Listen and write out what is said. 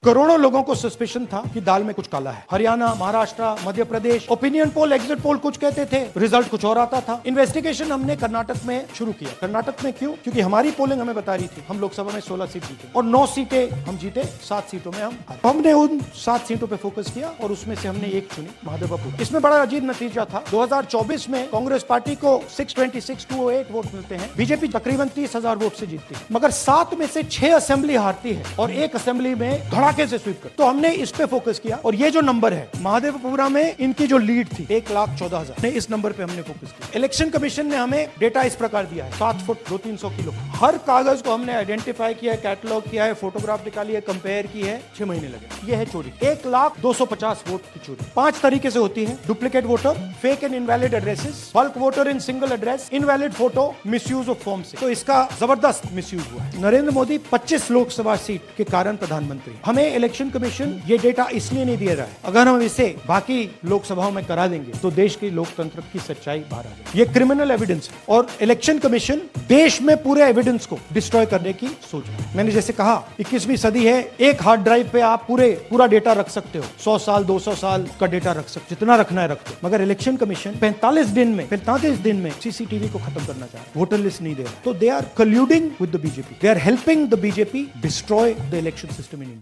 करोड़ों लोगों को सस्पेशन था कि दाल में कुछ काला है। Haryana, Maharashtra, Madhya Pradesh, opinion poll, exit poll कुछ कहते थे, रिजल्ट कुछ और आता था। इन्वेस्टिगेशन हमने कर्नाटक में शुरू किया। कर्नाटक में क्यों? क्योंकि हमारी पोलिंग हमें बता रही थी हम लोकसभा में 16 सीट जीते और 9 सीटें हम जीते, 7 सीटों में हम हारे। हमने उन 7 सीटों पे फोकस किया और उसमें से हमने एक चुनी, महादेवपुर। इसमें बड़ा अजीब नतीजा था। 2024 में कांग्रेस पार्टी को 626,208 वोट मिलते हैं, बीजेपी तकरीबन 30,000 वोट से जीतती है, मगर 7 में से 6 असेंबली हारती है और एक असेंबली में धड़ाके से स्वीप कर। तो हमने इस पे फोकस किया और ये जो नंबर है महादेवपुरा में इनकी जो लीड थी 1,14,000 ने, इस नंबर पे हमने फोकस किया। इलेक्शन कमीशन ने हमें डेटा इस प्रकार दिया है, 7 फुट 200-300 किलो। हर कागज को हमने आइडेंटिफाई किया है, कैटलॉग किया है, फोटोग्राफ निकाली है, कंपेयर की है, 6 महीने लगे। ये है चोरी, 1,250 वोट की चोरी। 5 तरीके से होती है: duplicate voter, fake and invalid addresses, bulk voter in single address, invalid photo, misuse of form से। तो इसका जबरदस्त मिसयूज हुआ है। नरेंद्र मोदी 25 लोकसभा सीट के कारण प्रधानमंत्री। हमें इलेक्शन कमीशन ये डेटा इसलिए नहीं दे रहा है, अगर हम इसे बाकी लोकसभाओं में करा देंगे तो देश की लोकतंत्र की सच्चाई बाहर आ जाएगी। ये क्रिमिनल एविडेंस है और इलेक्शन कमीशन देश में पूरे एविडेंस को डिस्ट्रॉय करने की सोच रहा है। मैंने जैसे कहा 21वीं सदी है, एक हार्ड ड्राइव पे आप पूरा डेटा रख सकते हो, 100 साल 200 साल का डेटा रख सकते हो, जितना रखना है रख दो। मगर इलेक्शन कमीशन 45 दिन में सीसीटीवी को खत्म करना चाह रहा है, वोटर लिस्ट नहीं दे रहा। तो they are colluding with the BJP, they are helping the BJP destroy the election system in India.